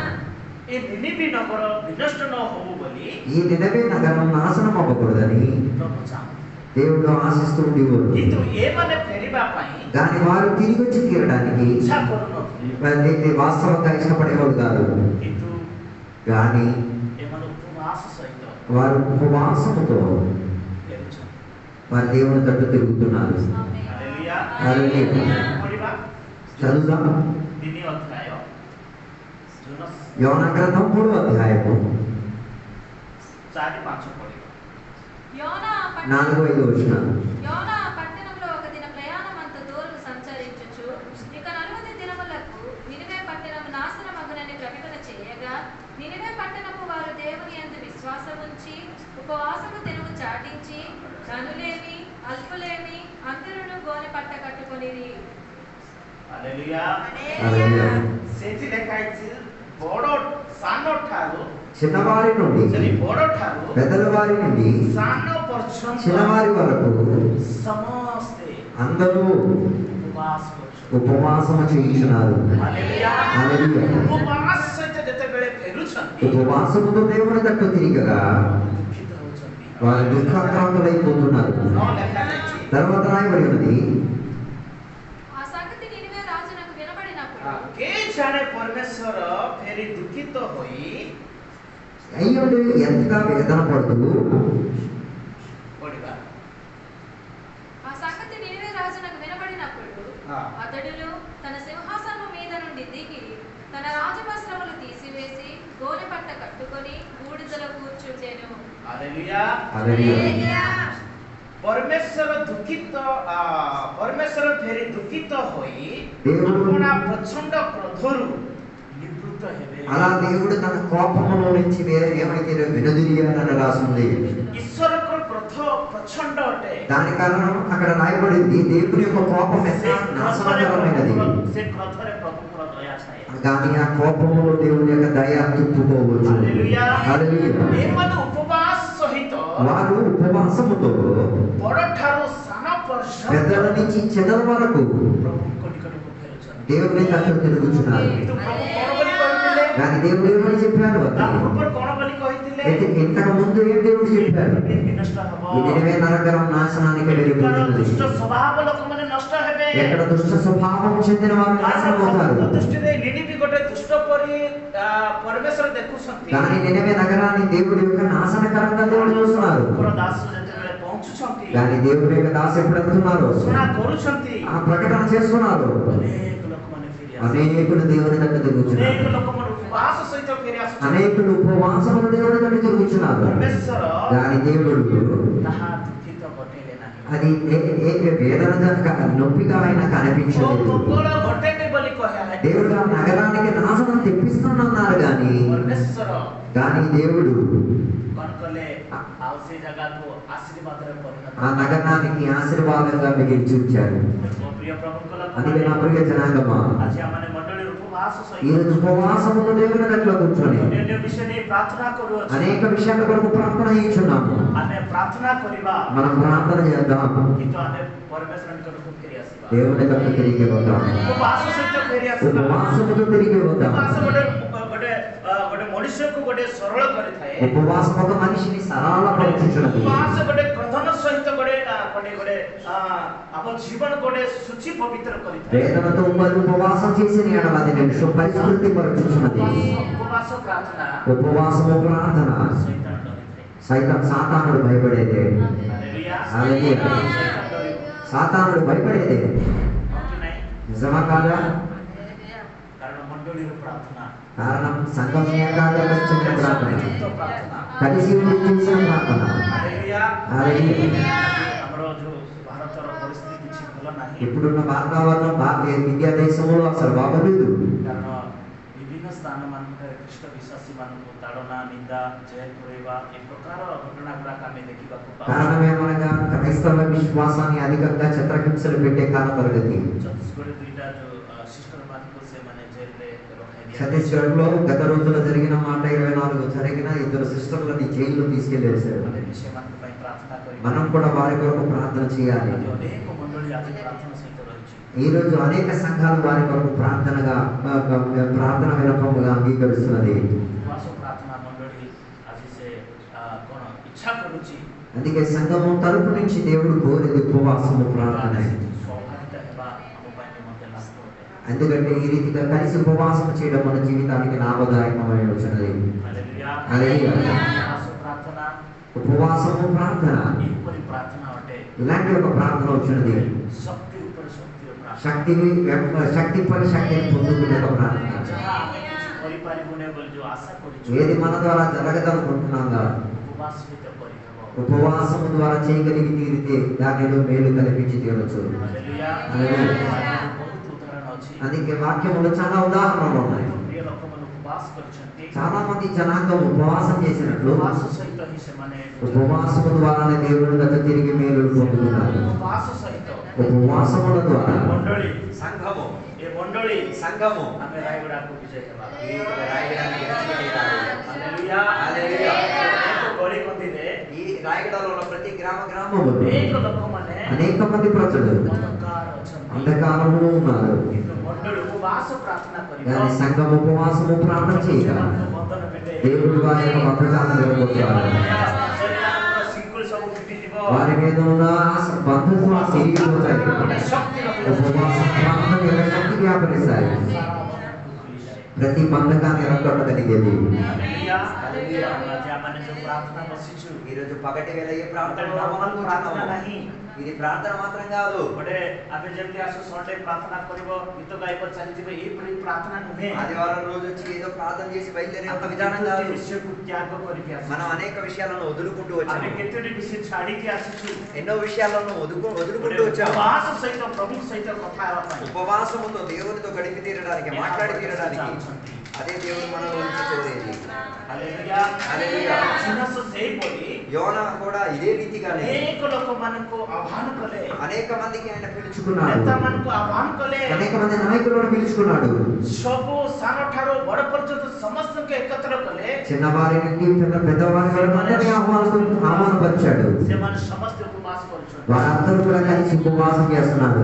ଏ ନିନିବି ନଗର ବିନଷ୍ଟ ନ ହଉ ବୋଲି ఈ నినవే నగరం నాశనం అవ్వకూడదని ପ୍ରଭୁ ଚାହୁଁ. దేవుడు ఆశిస్తూ ఉండేవారు. କିନ୍ତୁ ଏମାନେ ଫେରିବା ପାଇଁ కానీ వారు తిరిగి వచ్చి తీరడానికి ଇଚ୍ଛା କରୁନଥିଲେ, వాస్తవంగా ఇష్టపడేవాడు కాదు. କିନ୍ତୁ కానీ ଏମାନେ ଉପବାସ ସହିତ వారు ఉపవాసముతో ଫେରୁଛନ୍ତି। వారి దేవుని తట్టు తిరుగుతున్నారు. ହାଲେଲୁୟା। ହାଲେଲୁୟା। ପଢିବା చదువుదాం. 3 ଅଧ୍ୟାୟ ଜୋନାସ యోనా గ్రంథం 3వ అధ్యాయము 4-5 పଢిବା। యోనా 4-5 వచనాలు. యోనా పట్టణంలో ఒక దిన ప్రయాణమంత దూరం సంచరించుచు ఇక 40 దినములకు నినివే పట్టణం నాశనమగునని ప్రకటన చేయగా, నినివే పట్టణపు వారు దేవుని యందు విశ్వాసముంచి ఉపవాసము దినము చాటించి ధనులేమి అల్పులేమి అందరును గోనె పట్ట కట్టుకొనిరి. ହାଲେଲୁୟା। హల్లెలూయా. ସେଠି ଲେଖା ହେଇଛି ବଡ ସାନ ଠାରୁ చిన్నవారి నుండి ବଡ ଠାରୁ పెద్దల వారి నుండి ସାନ ପର୍ଯ୍ୟନ୍ତ చిన్నవారి వరకు ସମସ୍ତେ అందరూ ଉପବାସ କରୁଛନ୍ତି। ఉపవాసము చేయించున్నారు. ହାଲେଲୁୟା। హల్లెలూయా. ଉପବାସ ସହିତ ଯେତେବେଳେ ଫେରୁଛନ୍ତି ఉపవాసముతో దేవుని తట్టు తిరిగగా ଦୁଃଖିତ ହେଉଛନ୍ତି। వారు దుఃఖాక్రాంతులైపోతున్నారు. ଲେଖା ଯାଇଛି తర్వాత రాయబడి ఉన్నది, ఆ సంగతి నినివే రాజునకు వినబడినప్పుడు କେ ଜାଣେ ପରମେଶ୍ୱର ଫେରି ଦୁଃଖିତ ହୋଇ అయ్యుండి ఎంతగా వేదన పడుతూ ପଢିବା। ఆ సంగతి నినివే రాజునకు వినబడినప్పుడు అతడును తన సింహాసనం మీద నుండి దిగి తన రాజవస్త్రములు తీసివేసి గోనె పట్ట కట్టుకొని బూడిదలో కూర్చుండెను. ହାଲେଲୁୟା। హల్లెలూయా. ପରମେଶ୍ୱର ଦୁଃଖିତ ପରମେଶ୍ୱର ଫେରି ଦୁଃଖିତ ହୋଇ దేవుడు ଆପଣା ପ୍ରଚଣ୍ଡ କ୍ରୋଧରୁ ନିବୃତ୍ତ ହେବେ। అలా దేవుడు తన కోపములో నుంచి వేరే ఏమైతే వినదిరియాలని రాసింది. ଈଶ୍ୱରଙ୍କ କ୍ରୋଧ ପ୍ରଚଣ୍ଡ ଅଟେ। దాని కారణం అక్కడ రాయబడింది, దేవుని యొక్క కోపం ఎంత నాశనకరమైనది. ସେ କ୍ରୋଧରେ ପ୍ରଭୁଙ୍କର ଦୟା ଥାଏ। కానీ ఆ కోపములో దేవుని యొక్క దయ తుప్పుకోవచ్చు. ହାଲେଲୁୟା। హల్లెలూయా. ଏମାନେ ଉପବାସ ସହିତ వారు ఉపవాసముతో ବଡ଼ ଠାରୁ ସାନ ପର୍ଯ୍ୟନ୍ତ పెద్దల నుంచి చిన్నల వరకు ପ୍ରଭୁଙ୍କ ନିକଟକୁ ଫେରୁଛନ୍ତି। దేవుని తట్టు తిరుగుతున్నారు. କିନ୍ତୁ ପ୍ରଭୁ କଣ ବୋଲି କହିଥିଲେ? కానీ దేవుడు ఏమని చెప్పాడు? ତା ପୂର୍ବରୁ କଣ ବୋଲି କହିଥିଲେ? ఇంతకు ముందు ఏం దేవుడు చెప్పాడు? ବିନଷ୍ଟ ହବ। ఈ నినివే నగరం నాశనానికి వెళ్ళిపోతున్నది. ଦୁଷ୍ଟ ସ୍ୱଭାବ ଲୋକମାନେ ନଷ୍ଟ ହେବେ। ఎక్కడ దుష్ట స్వభావం చెందిన వారు నాశనం అవుతారు. దృష్టిରେ నినివి ଗୋଟେ ଦୁଷ୍ଟ ପରି ପରମେଶ୍ୱର ଦେଖୁଛନ୍ତି। కానీ నినివే నగరాన్ని దేవుడి యొక్క నాశనకరంగా దేవుడు చూస్తున్నారు. ଠାକୁର ଦାସ ଯେତେବେଳେ ପହଞ୍ଚୁଛନ୍ତି, కానీ దేవుడి యొక్క దాసు ఎప్పుడు వెళ్తున్నారు? ଘୋଷଣା କରୁଛନ୍ତି, ఆ ప్రకటన చేస్తున్నారు. ଅନେକ ଲୋକମାନେ ଫେରି ଆସୁଛନ୍ତି। అనేకులు దేవుని దగ్గర తిరుగుతున్నారు. ଅନେକ ଲୋକମାନେ ଉପବାସ ସହିତ ଫେରି ଆସୁଛନ୍ତି। అనేకులు ఉపవాసములు దేవుని దగ్గర తిరుగుతున్నారు. ପରମେଶ୍ୱର కానీ దేవుడు ତାହା ଦୁଃଖିତ ଘଟେଇଲେ ନାହିଁ। అది వేదన నొప్పిగా అయినా ଓ కనిపించలేదు. ମଙ୍ଗଳ ଘଟେଇବେ ବୋଲି କହିବା ନାହିଁ। దేవుడు ఆ నగరానికి నాశనం తెప్పిస్తానన్నారు. ପରମେଶ୍ୱର కానీ దేవుడు କଣ କଲେ? ଆଉ ସେ ଜାଗାକୁ ଆଶୀର୍ବାଦରେ ପରିଣତ ఆ నగరానికి ఆశీర్వాదంగా మిగిల్చి ఉంచాడు. ମୋ ପ୍ରିୟ ପ୍ରଭୁଙ୍କ అందుకే నా ప్రియ జనాంగమా, ଆଜି ଆମମାନେ ମଣ୍ଡଳୀର ଉପବାସ ఈ రోజు ସହିତ ఉపవాసముతో దేవుని దగ్గర కూర్చొని ଅନ୍ୟ ବିଷୟ ନେଇ ପ୍ରାର୍ଥନା କରୁଅଛୁ। అనేక విషయాల కొరకు ప్రార్థన చేయించున్నాము. ଆମେ ପ୍ରାର୍ଥନା କରିବା, మనం ప్రార్థన చేద్దాం, କିନ୍ତୁ ଆମେ ପରମେଶ୍ୱର ନିକଟକୁ ଫେରି ଆସିବା। దేవుని దగ్గర తిరిగి వద్దాం. ଉପବାସ ସହିତ ଫେରି ଆସିବା। ఉపవాసముతో తిరిగి వద్దాం. ଉପବାସ ଗୋଟେ ମଣିଷକୁ ଗୋଟେ ସରଳ କରିଥାଏ। ఉపవాసం ఒక మనిషిని సరళపరచుచున్నది. ଉପବାସ ଗୋଟେ କ୍ରୋଧନ ସହିତ ଗୋଟେ ଆମ ଜୀବନ ଗୋଟେ ଶୁଚି ପବିତ୍ର କରିଥାଏ। వేదనతో మరి ఉపవాసం చేసిన ఎడల అది నిన్ను పరిశుద్ధి పరచుచున్నది. ଉପବାସ ପ୍ରାର୍ଥନା ఉపవాసము ప్రార్థన ସୈତାନ ଡରିଥାଏ। సాతానుడు భయపడేదే. ହାଲେଲୁୟା। ହାଲେଲୁୟା. ସୈତାନ ଡରିବ। సాతానుడు భయపడేదే. ହଁ କି ନାହିଁ? నిజమా కాదా? କାରଣ ମଣ୍ଡଳୀର ପ୍ରାର୍ଥନା, కారణం సంఘం ఏకాగ్రత చెందిన ప్రార్థన, ଯୁକ୍ତ ପ୍ରାର୍ଥନା। కలిసి ఉండి చేసిన ప్రార్థన. ହାଲେଲୁୟା। ହାଲେଲୁୟା. ଆମର ଯୋଉ ଭାରତର ପରିସ୍ଥିତି କିଛି ଭଲ ନାହିଁ। ఇప్పుడున్న వాతావరణం ఇండియా దేశంలో అసలు బాగలేదు. କାରଣ ବିଭିନ୍ନ ସ୍ଥାନ ମାନଙ୍କରେ ଖ୍ରୀଷ୍ଟ ବିଶ୍ୱାସୀ ମାନଙ୍କୁ ତାଡ଼ନା, ନିନ୍ଦା, ଜେଲ୍ ପୁରେଇବା ଏ ପ୍ରକାର ଘଟଣା ଗୁଡାକ ଆମେ ଦେଖିବାକୁ ପାଉ। కారణం ఏమనగా క్రైస్తవ విశ్వాసాన్ని అధికంగా చిత్రహింసలు పెట్టే కాల తరగతి. ଛତିଶଗଡ଼ ଦୁଇଟା ଯୋଉ ସିଷ୍ଟର ମାନଙ୍କୁ ସେମାନେ ଜେଲରେ ରଖାଇ ଦିଆଯାଇଥିଲା। ఛత్తీస్గఢ్ లో గత రోజుల్లో జరిగిన మాట 24 జరిగిన 2 సిస్టర్లని జైల్లో తీసుకెళ్లేశారు. ଆମେ ବି ସେମାନଙ୍କ ପାଇଁ ପ୍ରାର୍ଥନା କରିବା। మనం కూడా వారి కొరకు ప్రార్థన చేయాలి. ଆଜି ଅନେକ ମଣ୍ଡଳୀ ଆଜି ପ୍ରାର୍ଥନା ସହିତ ରହିଛି। ఈ రోజు అనేక సంఘాలు వారి కొరకు ప్రార్థన వినపముగా అంగీకరిస్తున్నది. ଉପବାସ ପ୍ରାର୍ଥନା ମଣ୍ଡଳୀ ଆଜି ସେ କଣ ଇଚ୍ଛା କରୁଛି అందుకే సంఘము తరపు నుంచి దేవుడు కోరేది ఉపవాసము ప్రార్థన. ఎందుకంటే ఈ రీతిగా కలిసి ఉపవాసం చేయడం మన జీవితానికి లాభదాయకమై వచ్చినది. ఉపవాసము ప్రార్థన ఇలాంటి ఒక ప్రార్థన వచ్చినది. శక్తి పని శక్తిని పొందుకునే ఒక ప్రార్థన. ఏది మన ద్వారా జరగదనుకుంటున్నాగా ఉపవాసము ద్వారా చేయగలిగి తీరితే దానిలో మేలు కల్పించి తీరవచ్చు. అందుకే వాక్యములో చాలా ఉదాహరణలు ఉన్నాయి. చాలా మంది జనాంగం ఉపవాసం చేసినట్లు ఉపవాసము ద్వారానే దేవుడు గత తిరిగి మేలు పొందుతున్నారు. ఉపవాసముల ద్వారా సంఘము ఈ రాయగడలో ఉన్న ప్రతి గ్రామములు అనేక మంది ప్రజలు అంధకారములో ఉన్నారు. కానీ సంఘం ఉపవాసము ప్రార్థన చేయగా దేవుడు వారి యొక్క భద్రతాలను వెళ్ళగొట్టారు. వారి మీద ఉన్న బంధుత్వం తిరిగిపోతాయి. ఉపవాసం ప్రార్థన యొక్క శక్తి వ్యాపరిస్తాయి. ప్రతి బంధకాన్ని ఎరగొట్టగలిగేది. ఈరోజు పగటి వేళ ఏ ప్రార్థన ఇది ప్రార్థన మాత్రం కాదు. ఆదివారం రోజు వచ్చి ఏదో ప్రార్థన చేసి బయలుదేరే ఒక విధానం కాదు. మనం అనేక విషయాలను వదులుకుంటూ వచ్చాము. ఎన్నో విషయాలను వదులుకుంటూ వచ్చాము. ఉపవాసముతో దేవునితో గడిపి తీరడానికి, మాట్లాడి తీరడానికి అదే దేవుడు మనలో నుంచి కోరేది. యోనా కూడా ఇదే రీతిగానే అనేక మందికి ఆయన పిలుచుకున్నాడు. అనేక మంది నాయకులను పిలుచుకున్నాడు. చిన్నవారి నుండి పెద్దవారి వరకు అందరినీ ఆహ్వానపరిచాడు. వారందరూ కూడా కలిసి ఉపవాసం చేస్తున్నారు.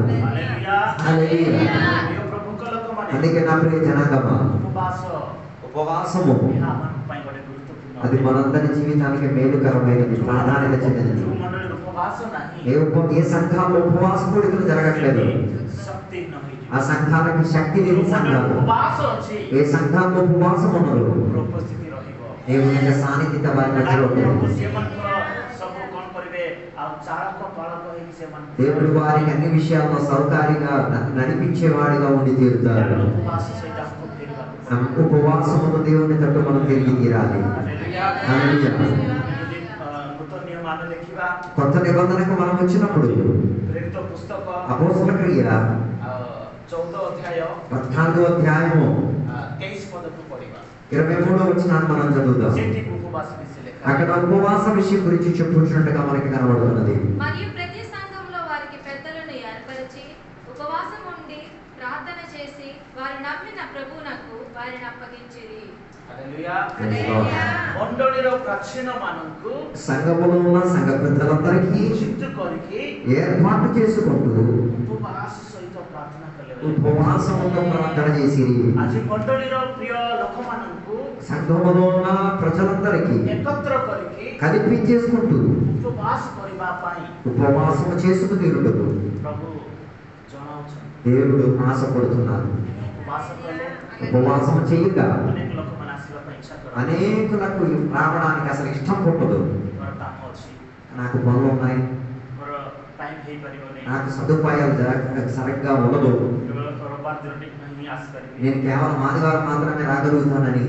అందుకే నా ప్రియ జనాంగమా, ఉపవాసము అది మనందరి జీవితానికి మేలుకరమైనది, ప్రాధాన్యత చెందినది. ఏ సంఘాల్లో ఉపవాస కూడికలు జరగట్లేదు. ఆ సంఘానికి శక్తి లేని సంఘాలు. ఏ సంఘాల్లో ఉపవాసం ఉన్నారు దేవుని యొక్క సాన్నిధ్యత వారి మధ్యలో ఉంటుంది. దేవుడు వారికి అన్ని విషయాల్లో సౌకర్యంగా నడిపించేవాడిగా ఉండి తీరుతారు. ఉపవాసముతో దేవుని తట్టు మనం తిరిగి తీరాలి. కొత్త నిబంధనకు మనం వచ్చినప్పుడు అపోస్తల క్రియ 14వ అధ్యాయము 23వ వచనాన్ని మనం చదువుదాం. అక్కడ ఉపవాస విషయం గురించి చెప్పుచున్నట్టుగా మనకి కనబడుతున్నది. మరియు ప్రతి సంఘంలో వారికి పెద్దలను ఏర్పరిచి ఉపవాసం ఉండి ప్రార్థన చేసి వారు నమ్మిన ప్రభువునకు వారిని అప్పగించిరి. సంఘములో ఉన్న సంఘ పెద్దలందరికీ ఏర్పాటు చేసుకుంటూ ఉపవాసముతో ప్రార్థన చేసిరి. సంఘములో ఉన్న ప్రజలందరికీ కలిపి చేసుకుంటూ ఉపవాసము చేసుకు తీరుటకు దేవుడు ఆశపడుతున్నారు. ఉపవాసం చేయగా అనేకులకు రావడానికి అసలు ఇష్టం పుట్టదు. నాకు పనులు ఉన్నాయి, నాకు సదుపాయాలు సరిగ్గా ఉండదు, నేను కేవలం ఆదివారం మాత్రమే రాగలుగుతానని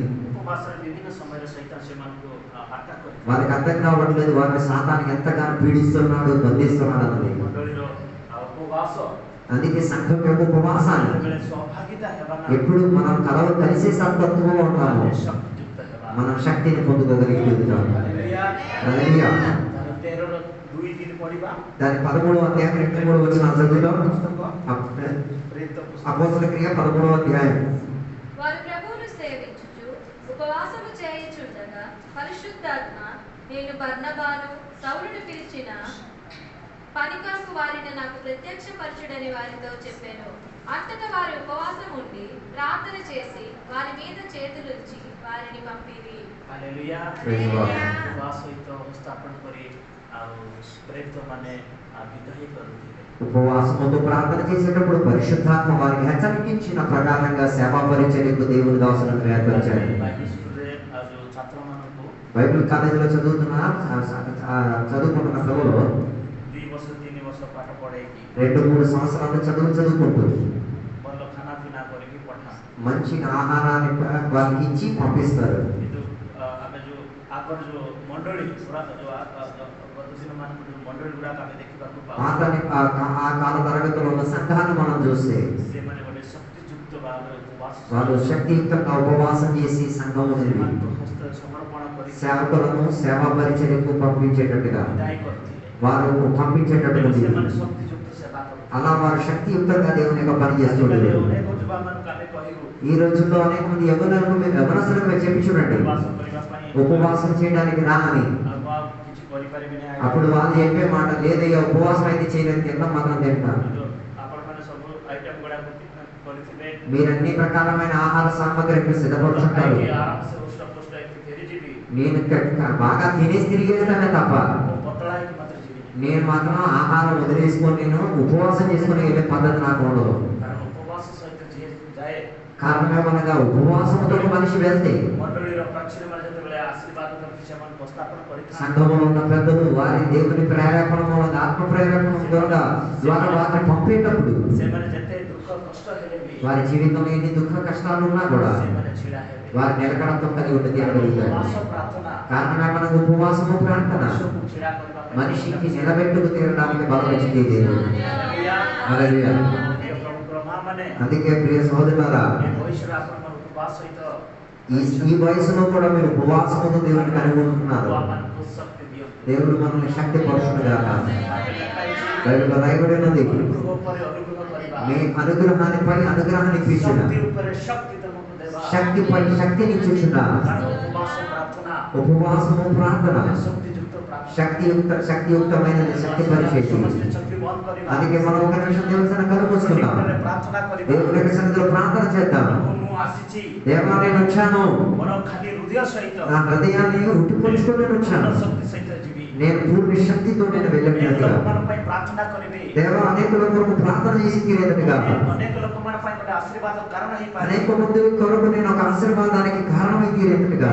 వారికి అర్థం కావట్లేదు. వారిని సాతానికి ఎంతగానో పీడిస్తున్నాడు, బంధిస్తున్నాడు అన్నది. అందుకే సంఘం యొక్క ఉపవాసాలు ఎప్పుడు మనం కలిసే సత్వత్వంలో ఉంటాము, మనం శక్తిని పొందుకోగలుగుతాము. దాని 13వ అధ్యాయం 2-3 వచనాలు చదువుదాం. అపోస్తల క్రియ 13వ అధ్యాయం. వారు ప్రభువును సేవించుచు ఉపవాసము చేయుచుండగా పరిశుద్ధాత్మ నేను బర్నబాను సౌలును పిలిచిన పని కొరకు వారిని నాకు ప్రత్యక్షపరచుడని వారితో చెప్పాను. అంతటా వారు ఉపవాసం ఉండి ప్రార్థన చేసి వారి మీద చేతులుంచి వారిని పంపిరి. ప్రేరిత మనే విధాయి కరుతుంది ఉపవాసముతో ప్రార్థన చేసేటప్పుడు పరిశుద్ధాత్మ వారికి హెచ్చరించిన ప్రకారంగా సేవా పరిచర్యకు దేవుని దాసులను ఏర్పరిచాడు. బైబిల్ కాలేజీలో చదువుకుంటున్న పిల్లలు 2-3 సంవత్సరాలు చదువుకుంటుంది. మంచి ఆహారాన్ని వాళ్ళకి ఇచ్చి పంపిస్తారు. ఆ కాల తరగతిలో ఉన్న సంఘాన్ని మనం చూస్తే వాళ్ళు శక్తియుక్తంగా ఉపవాసం చేసి సంఘం సేవకులను సేవా పరిచర్యకు పంపించేటట్టుగా వారు పంపించేటట్టుగా అలా వారు శక్తియుక్తంగా దేవుని యొక్క పని చేస్తుంటారు. ఈ రోజుల్లో అనేక మంది యవనస్తులకు చెప్పి చూడండి ఉపవాసం చేయడానికి రా అని. అప్పుడు వాళ్ళు చెప్పే మాట లేదయ్యా ఉపవాసం అయితే చేయలేదు, తింటాం మాత్రం తింటాం. మీరు అన్ని ప్రకారమైన ఆహార సామగ్రి సిద్ధపడుతుంటారు. నేను బాగా తినేసి తిరిగేస్తానే తప్ప నేను మాత్రం ఆహారం వదిలేసుకొని నేను ఉపవాసం చేసుకుని వెళ్ళే పద్ధతి నాకు ఉండదు. కారణమేమనగా ఉపవాసంతో మనిషి వెళ్తే సంఘంలో ఉన్న పెద్దలు వారి దేవుని ప్రేరేపణ మూలంగా ఆత్మ ప్రేరేపణ ద్వారా వారిని పంపేటప్పుడు వారి జీవితంలో ఎన్ని దుఃఖ కష్టాలు ఉన్నా కూడా వారి నిలకడతో కలిగి ఉండి తీరగలుగుతారు. కారణమేమనగా ఉపవాసము ప్రార్థన మనిషికి నిలబెట్టుకు తీరడానికి బలమిచ్చింది దేవుడు. హల్లెలూయా. అందుకే ప్రియ సహోదరులారా ఈ వయసులో కూడా మీరు ఉపవాసముతో దేవుని కనుగొంటున్నారు. దేవుడు మనల్ని శక్తి పరుచునుగాక. బైబిల్లో రాయబడి ఉన్నది మీ అనుగ్రహానిపై అనుగ్రహాన్ని ఇచ్చిన శక్తిపై శక్తిని ఇచ్చుచున్నా ఉపవాసము ప్రార్థన శక్తియుక్తమైన శక్తి పరిచేసి. అందుకే మనం ఒక నిమిషం దేవుని కలుపుకుందాం. దేవుని యొక్క సన్నిధిలో ప్రార్థన చేద్దాం. దేవా నేను వచ్చాను, నా హృదయాన్ని ఉట్టిపరుచుకొని వచ్చాను, నేను పూర్తి శక్తితో నేను వెళ్ళినట్టుగా దేవా అనేకుల కొరకు ప్రార్థన చేసి తీరేదట్టుగా అనేక మంది కొరకు నేను ఒక ఆశీర్వాదానికి కారణమై తీరేదట్టుగా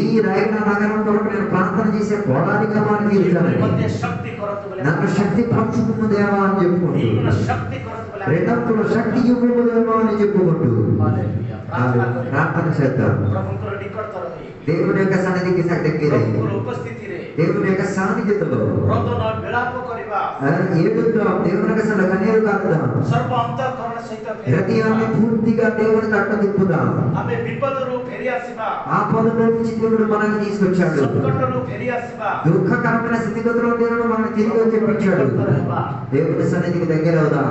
ఈ రాయగడ నగరం కొరకు నేను ప్రార్థన చేసే పోరాడిగా నన్ను శక్తి పంచుకున్న దేవా అని చెప్పుకుంటూ రెండంతుల శక్తి ఇవ్వము దేవా అని చెప్పుకుంటూ ప్రార్థన చేద్దాం. దేవుని యొక్క సన్నిధికి దగ్గరై దేవుని యొక్క సాన్నిధ్యతలో ఏడుద్దాం. దేవుని యొక్క సన్నిధిలో కన్నీరు కాకుదాం. హృదయాన్ని పూర్తిగా దేవుని తట్టు తిప్పుదాం. ఆపదలో నుంచి దేవుడు మనల్ని తీసుకొచ్చాడు. దుఃఖకరమైన స్థితిగతుల్లో దేవుడు మనల్ని తిరిగి చెప్పించాడు. దేవుని సన్నిధికి దగ్గర అవుదాం.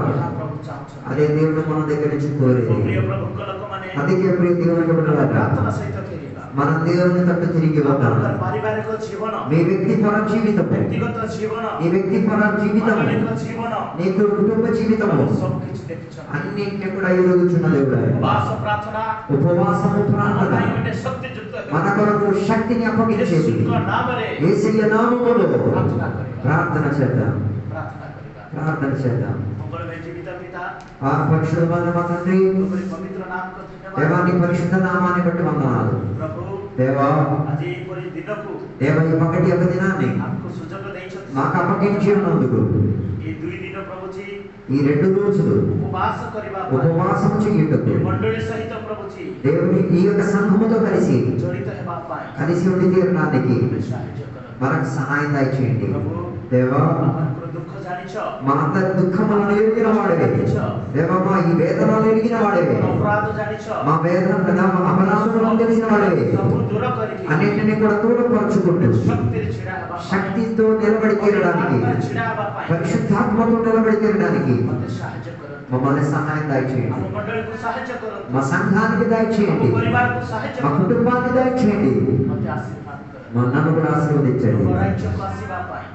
అదే దేవుడు మన దగ్గర నుంచి కోరేది. అందుకే ప్రియ దేవుని మన దేవుని తట్టు తిరిగి వద్దాం. మీ వ్యక్తిపర జీవితం, ఈ వ్యక్తిపర జీవితం, నీకు కుటుంబ జీవితము అన్నింటినీ కూడా ఎరుగుచున్న దేవుడు. ఉపవాసము ప్రార్థన మన కొరకు శక్తిని అప్పగించేది. యేసయ్య నామములో ప్రార్థన చేద్దాం. ప్రార్థన చేద్దాం. పరిశుద్ధమైన మా తండ్రి, దేవాన్ని పరిశుద్ధ నామాన్ని బట్టి వందనాలు. దేవా దేవ ఈ ఒకటి ఒక దినాన్ని మాకు అప్పగించి ఉన్నందుకు ఈ 2 రోజులు ఉపవాసం చేయుటకు దేవుని ఈ యొక్క సంఘముతో కలిసి ఉండి తీరడానికి మనకు సహాయం దయచేయండి. దేవా మా అందరి దుఃఖములను ఎరిగిన వాడవే దేవా, మా ఈ వేదనలు ఎరిగిన వాడవే, మా వేదన మా అపరాధములను తెలిసిన వాడవే, అన్నింటినీ కూడా దూరపరచుకుంటూ శక్తితో నిలబడి తీరడానికి పరిశుద్ధాత్మతో నిలబడి తీరడానికి మమ్మల్ని సహాయం దయచేయండి. మా సంఘానికి దయచేయండి. మా కుటుంబానికి దయచేయండి. నన్ను కూడా ఆశీర్వదించండి.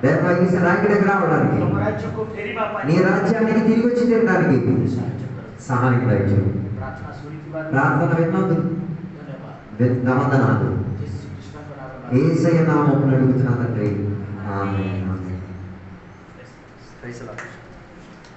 దేవా ఈ రాయగడకు రావడానికి నీ రాజ్యానికి తిరిగి వచ్చి తీరడానికి సహాయం దయచేయండి. ప్రార్థన విన్నోదు వందనాలు యేసయ్య నామమున అడుగుతున్నా తండ్రి. ఆమేన్. ఆమేన్. Praise the lord.